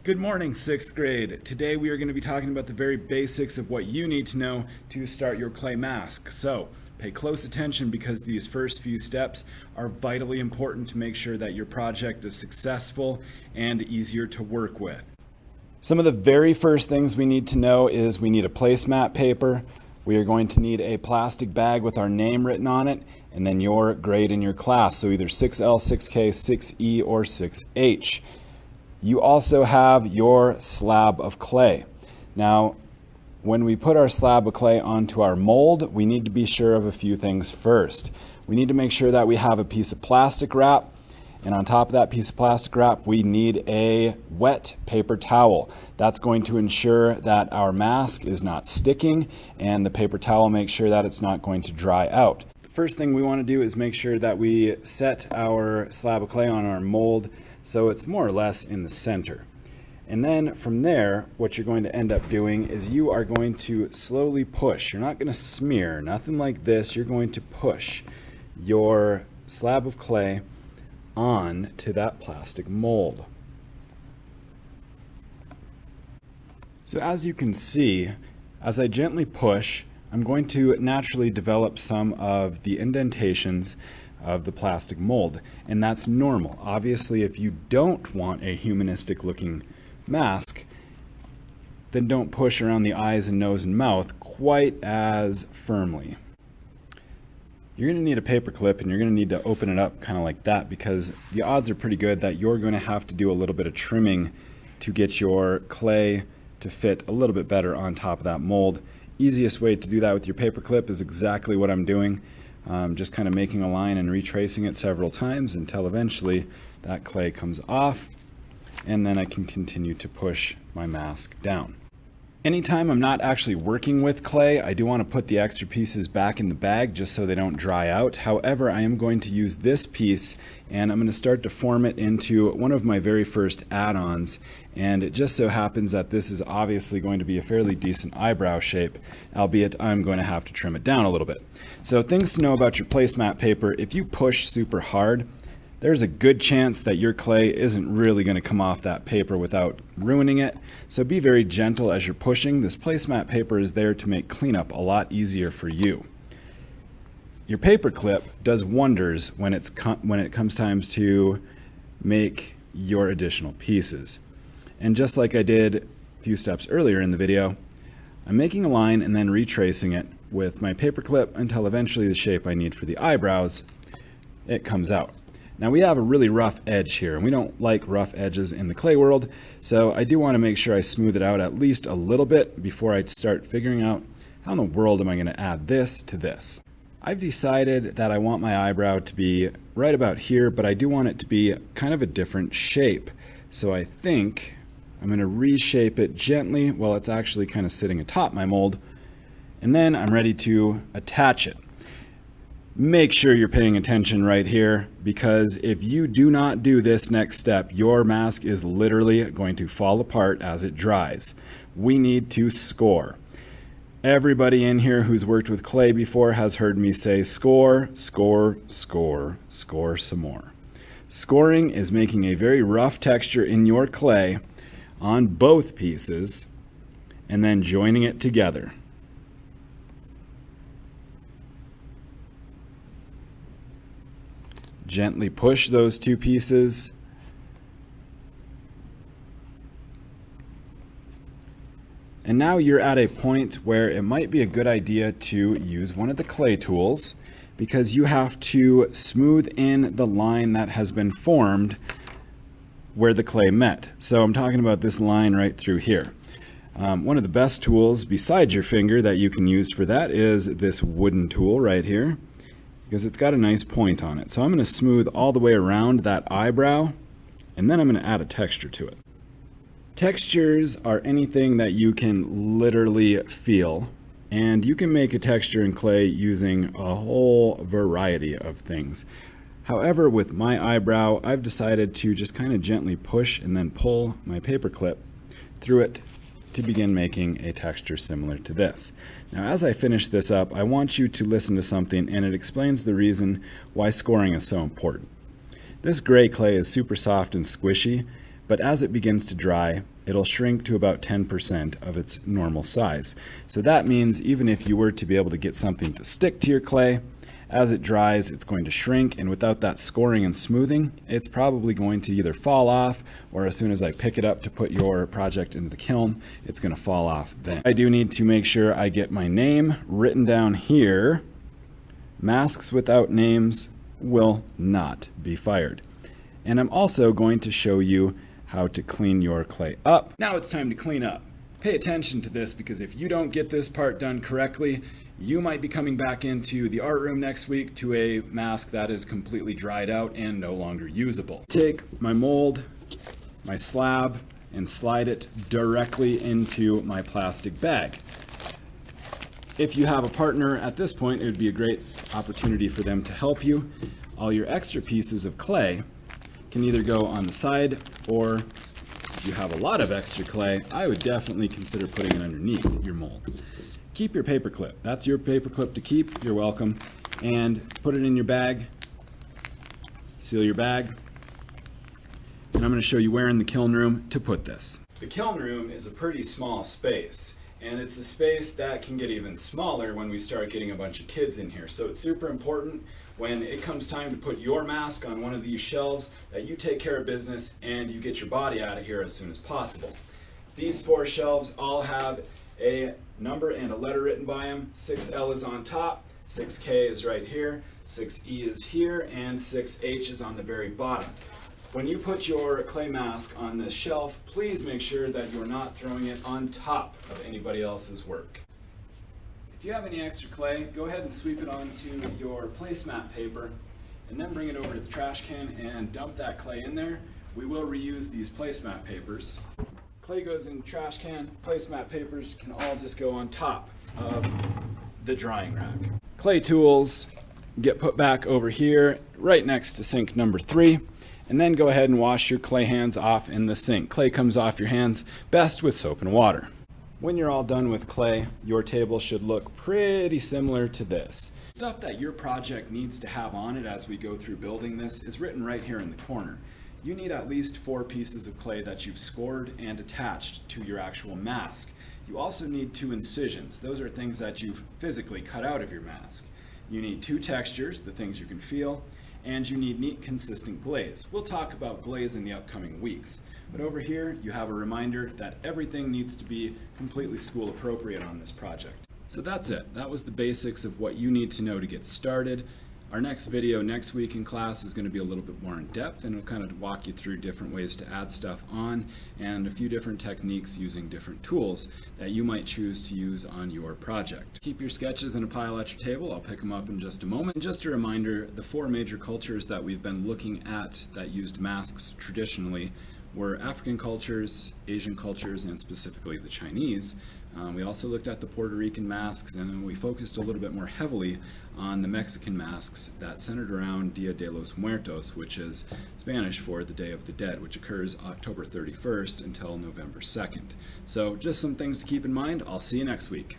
Good morning, 6th grade. Today we are going to be talking about the very basics of what you need to know to start your clay mask. So pay close attention because these first few steps are vitally important to make sure that your project is successful and easier to work with. Some of the very first things we need to know is we need a placemat paper. We are going to need a plastic bag with our name written on it, and then your grade in your class, so either 6L, 6K, 6E, or 6H. You also have your slab of clay. Now, when we put our slab of clay onto our mold, we need to be sure of a few things first. We need to make sure that we have a piece of plastic wrap, and on top of that piece of plastic wrap, we need a wet paper towel. That's going to ensure that our mask is not sticking, and the paper towel makes sure that it's not going to dry out. The first thing we want to do is make sure that we set our slab of clay on our mold so it's more or less in the center. And then from there, what you're going to end up doing is you are going to slowly push. You're not going to smear, nothing like this. You're going to push your slab of clay on to that plastic mold. So as you can see, as I gently push, I'm going to naturally develop some of the indentations of the plastic mold, and that's normal. Obviously, if you don't want a humanistic looking mask, then don't push around the eyes and nose and mouth quite as firmly. You're going to need a paper clip, and you're going to need to open it up kind of like that, because the odds are pretty good that you're going to have to do a little bit of trimming to get your clay to fit a little bit better on top of that mold. Easiest way to do that with your paper clip is exactly what I'm doing. Just kind of making a line and retracing it several times until eventually that clay comes off, and then I can continue to push my mask down. Anytime I'm not actually working with clay, I do want to put the extra pieces back in the bag just so they don't dry out. However, I am going to use this piece, and I'm going to start to form it into one of my very first add-ons, and it just so happens that this is obviously going to be a fairly decent eyebrow shape, albeit I'm going to have to trim it down a little bit. So things to know about your placemat paper: if you push super hard, there's a good chance that your clay isn't really going to come off that paper without ruining it. So be very gentle as you're pushing. This placemat paper is there to make cleanup a lot easier for you. Your paper clip does wonders when it comes time to make your additional pieces. And just like I did a few steps earlier in the video, I'm making a line and then retracing it with my paper clip until eventually the shape I need for the eyebrows, it comes out. Now we have a really rough edge here, and we don't like rough edges in the clay world, so I do want to make sure I smooth it out at least a little bit before I start figuring out how in the world am I going to add this to this. I've decided that I want my eyebrow to be right about here, but I do want it to be kind of a different shape. So I think I'm going to reshape it gently while it's actually kind of sitting atop my mold, and then I'm ready to attach it. Make sure you're paying attention right here, because if you do not do this next step, your mask is literally going to fall apart as it dries. We need to score. Everybody in here who's worked with clay before has heard me say score, score, score, score some more. Scoring is making a very rough texture in your clay on both pieces and then joining it together. Gently push those two pieces. And now you're at a point where it might be a good idea to use one of the clay tools, because you have to smooth in the line that has been formed where the clay met. So I'm talking about this line right through here. One of the best tools besides your finger that you can use for that is this wooden tool right here, because it's got a nice point on it. So I'm going to smooth all the way around that eyebrow, and then I'm going to add a texture to it. Textures are anything that you can literally feel, and you can make a texture in clay using a whole variety of things. However, with my eyebrow, I've decided to just kind of gently push and then pull my paper clip through it to begin making a texture similar to this. Now, as I finish this up, I want you to listen to something, and it explains the reason why scoring is so important. This gray clay is super soft and squishy, but as it begins to dry, it'll shrink to about 10% of its normal size. So that means even if you were to be able to get something to stick to your clay, as it dries, it's going to shrink, and without that scoring and smoothing, it's probably going to either fall off, or as soon as I pick it up to put your project into the kiln, it's going to fall off then. I do need to make sure I get my name written down here. Masks without names will not be fired. And I'm also going to show you how to clean your clay up. Now it's time to clean up. Pay attention to this, because if you don't get this part done correctly, you might be coming back into the art room next week to a mask that is completely dried out and no longer usable. Take my mold, my slab, and slide it directly into my plastic bag. If you have a partner at this point, it would be a great opportunity for them to help you. All your extra pieces of clay can either go on the side, or if you have a lot of extra clay, I would definitely consider putting it underneath your mold. Keep your paper clip. That's your paper clip to keep. You're welcome. And put it in your bag. Seal your bag. And I'm going to show you where in the kiln room to put this. The kiln room is a pretty small space, and it's a space that can get even smaller when we start getting a bunch of kids in here. So it's super important when it comes time to put your mask on one of these shelves that you take care of business and you get your body out of here as soon as possible. These 4 shelves all have a number and a letter written by them. 6L is on top, 6K is right here, 6E is here, and 6H is on the very bottom. When you put your clay mask on this shelf, please make sure that you're not throwing it on top of anybody else's work. If you have any extra clay, go ahead and sweep it onto your placemat paper, and then bring it over to the trash can and dump that clay in there. We will reuse these placemat papers. Clay goes in the trash can, placemat papers can all just go on top of the drying rack. Clay tools get put back over here right next to sink number 3, and then go ahead and wash your clay hands off in the sink. Clay comes off your hands best with soap and water. When you're all done with clay, your table should look pretty similar to this. Stuff that your project needs to have on it as we go through building this is written right here in the corner. You need at least 4 pieces of clay that you've scored and attached to your actual mask. You also need 2 incisions. Those are things that you've physically cut out of your mask. You need 2 textures, the things you can feel, and you need neat, consistent glaze. We'll talk about glaze in the upcoming weeks. But over here, you have a reminder that everything needs to be completely school appropriate on this project. So that's it. That was the basics of what you need to know to get started. Our next video next week in class is going to be a little bit more in depth, and we'll kind of walk you through different ways to add stuff on and a few different techniques using different tools that you might choose to use on your project. Keep your sketches in a pile at your table. I'll pick them up in just a moment. And just a reminder, the 4 major cultures that we've been looking at that used masks traditionally were African cultures, Asian cultures, and specifically the Chinese. We also looked at the Puerto Rican masks, and then we focused a little bit more heavily on the Mexican masks that centered around Dia de los Muertos, which is Spanish for the Day of the Dead, which occurs October 31st until November 2nd. So just some things to keep in mind. I'll see you next week.